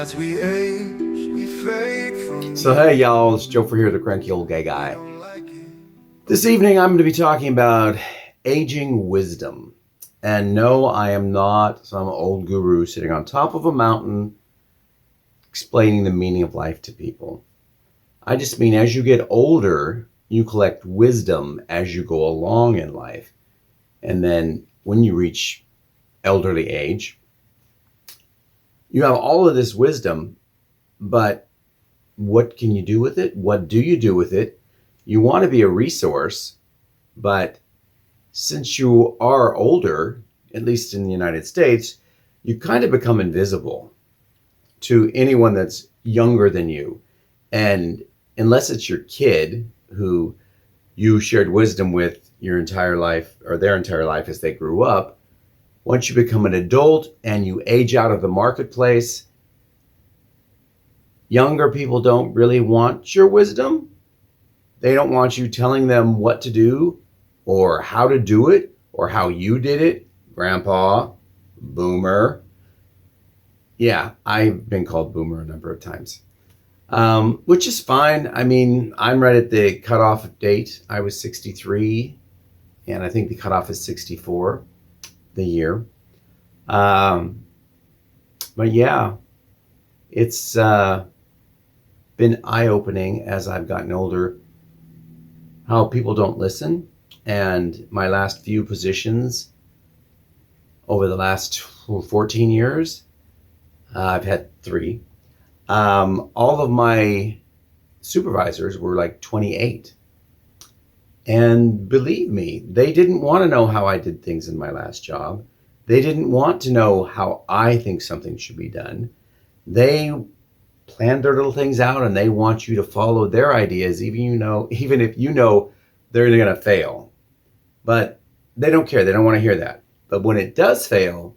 As we age, we fade from So hey y'all, it's Joe for here, the cranky old gay guy. This evening I'm going to be talking about aging wisdom. And no, I am not some old guru sitting on top of a mountain explaining the meaning of life to people. I just mean as you get older, you collect wisdom as you go along in life. And then when you reach elderly age, you have all of this wisdom, but what can you do with it? What do you do with it? You want to be a resource, but since you are older, at least in the United States, you kind of become invisible to anyone that's younger than you. And unless it's your kid who you shared wisdom with your entire life or their entire life as they grew up, once you become an adult and you age out of the marketplace, younger people don't really want your wisdom. They don't want you telling them what to do or how to do it or how you did it. Grandpa, boomer. Yeah, I've been called boomer a number of times, which is fine. I mean, I'm right at the cutoff date. I was 63, and I think the cutoff is 64, the year. But yeah, it's been eye-opening as I've gotten older how people don't listen. And my last few positions over the last 14 years, I've had 3. All of my supervisors were like 28. And believe me, they didn't want to know how I did things in my last job. They didn't want to know how I think something should be done. They plan their little things out and they want you to follow their ideas, even if you know they're going to fail. But they don't care. They don't want to hear that. But when it does fail,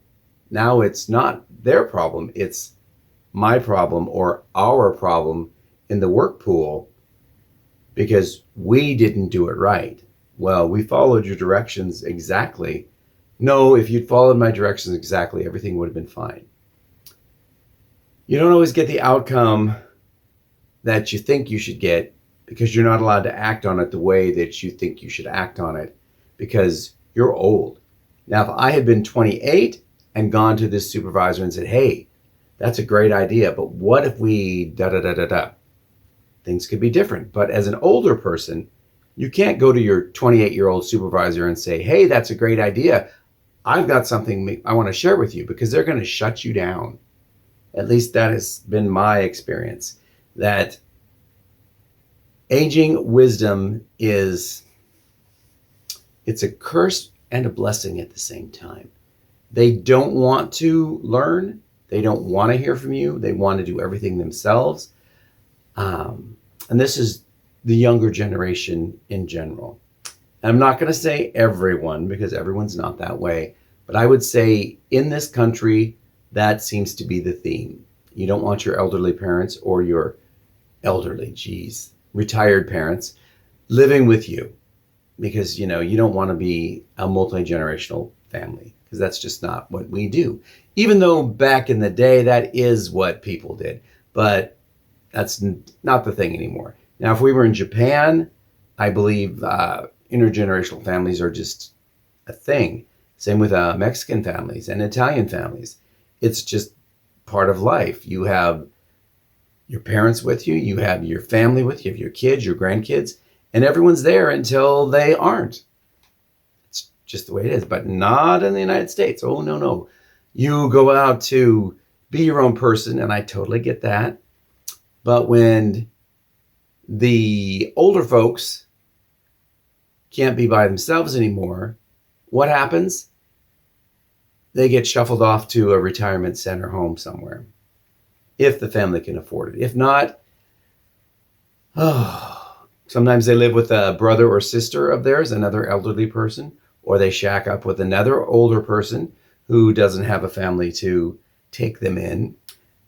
now it's not their problem. It's my problem or our problem in the work pool because we didn't do it right. Well, we followed your directions exactly. No, if you'd followed my directions exactly, everything would have been fine. You don't always get the outcome that you think you should get because you're not allowed to act on it the way that you think you should act on it because you're old. Now, if I had been 28 and gone to this supervisor and said, hey, that's a great idea, but what if we da-da-da-da-da? Things could be different. But as an older person, you can't go to your 28-year-old supervisor and say, hey, that's a great idea. I've got something I want to share with you, because they're going to shut you down. At least that has been my experience, that aging wisdom it's a curse and a blessing at the same time. They don't want to learn. They don't want to hear from you. They want to do everything themselves. And this is the younger generation in general. And I'm not going to say everyone, because everyone's not that way. But I would say in this country, that seems to be the theme. You don't want your elderly parents or your retired parents living with you, because, you don't want to be a multi-generational family, because that's just not what we do. Even though back in the day, that is what people did. But that's not the thing anymore. Now, if we were in Japan, I believe intergenerational families are just a thing. Same with Mexican families and Italian families. It's just part of life. You have your parents with you, you have your family with you, you have your kids, your grandkids, and everyone's there until they aren't. It's just the way it is, but not in the United States. Oh, no, no. You go out to be your own person, and I totally get that. But when the older folks can't be by themselves anymore, what happens? They get shuffled off to a retirement center home somewhere, if the family can afford it. If not, sometimes they live with a brother or sister of theirs, another elderly person, or they shack up with another older person who doesn't have a family to take them in.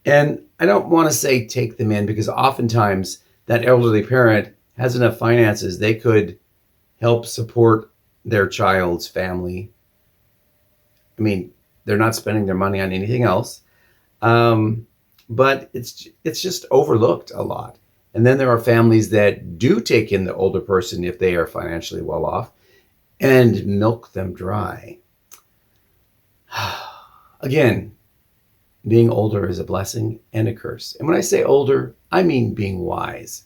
And I don't want to say take them in, because oftentimes that elderly parent has enough finances, they could help support their child's family. I mean, they're not spending their money on anything else. but it's just overlooked a lot. And then there are families that do take in the older person if they are financially well off and milk them dry. Again, being older is a blessing and a curse. And when I say older, I mean being wise.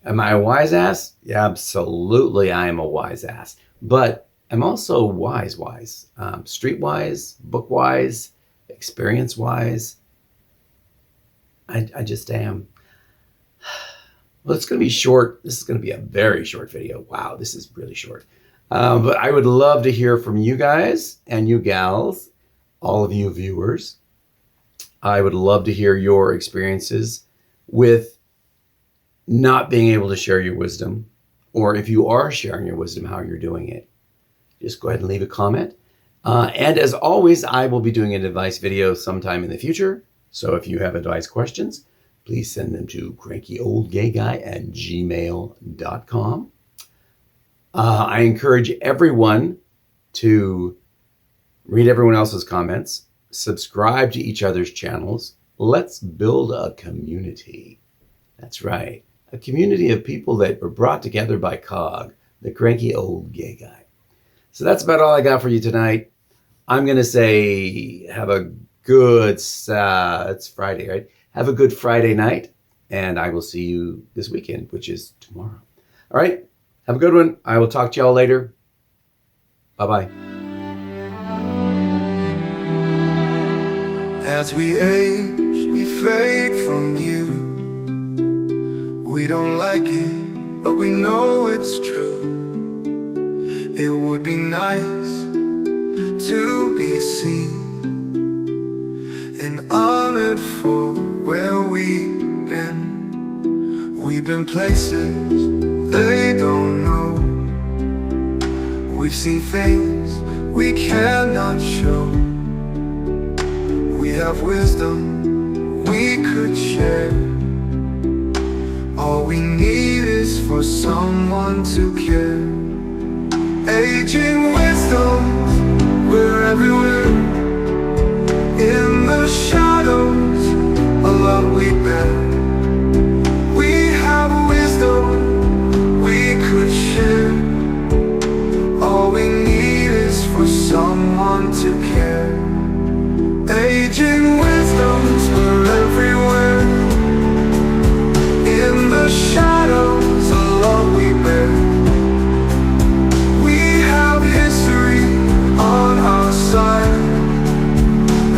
Am I a wise ass? Yeah, absolutely, I am a wise ass. But I'm also wise, streetwise, book-wise, experience-wise. I just am. Well, it's going to be short. This is going to be a very short video. Wow, this is really short. But I would love to hear from you guys and you gals, all of you viewers. I would love to hear your experiences with not being able to share your wisdom, or if you are sharing your wisdom, how you're doing it. Just go ahead and leave a comment. And as always, I will be doing an advice video sometime in the future. So if you have advice questions, please send them to crankyoldgayguy@gmail.com. I encourage everyone to read everyone else's comments, subscribe to each other's channels. Let's build a community. That's right. A community of people that were brought together by COG, the Cranky Old Gay Guy. So that's about all I got for you tonight. I'm going to say have a good, it's Friday, right? Have a good Friday night, and I will see you this weekend, which is tomorrow. All right. Have a good one. I will talk to y'all later. Bye-bye. As we age, we fade from you. We don't like it, but we know it's true. It would be nice to be seen and honored for where we've been. We've been places they don't know. We've seen things we cannot show. We have wisdom we could share. All we need is for someone to care. Aging wisdom, we're everywhere. In the shadows, a love we bear. We have wisdom we could share. All we need is for someone to care. Aging wisdoms, we're everywhere. In the shadows, a love we bear. We have history on our side.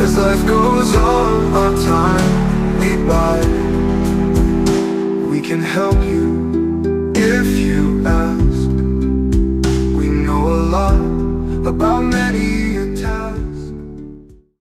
As life goes on, our time we buy. We can help you if you ask. We know a lot about many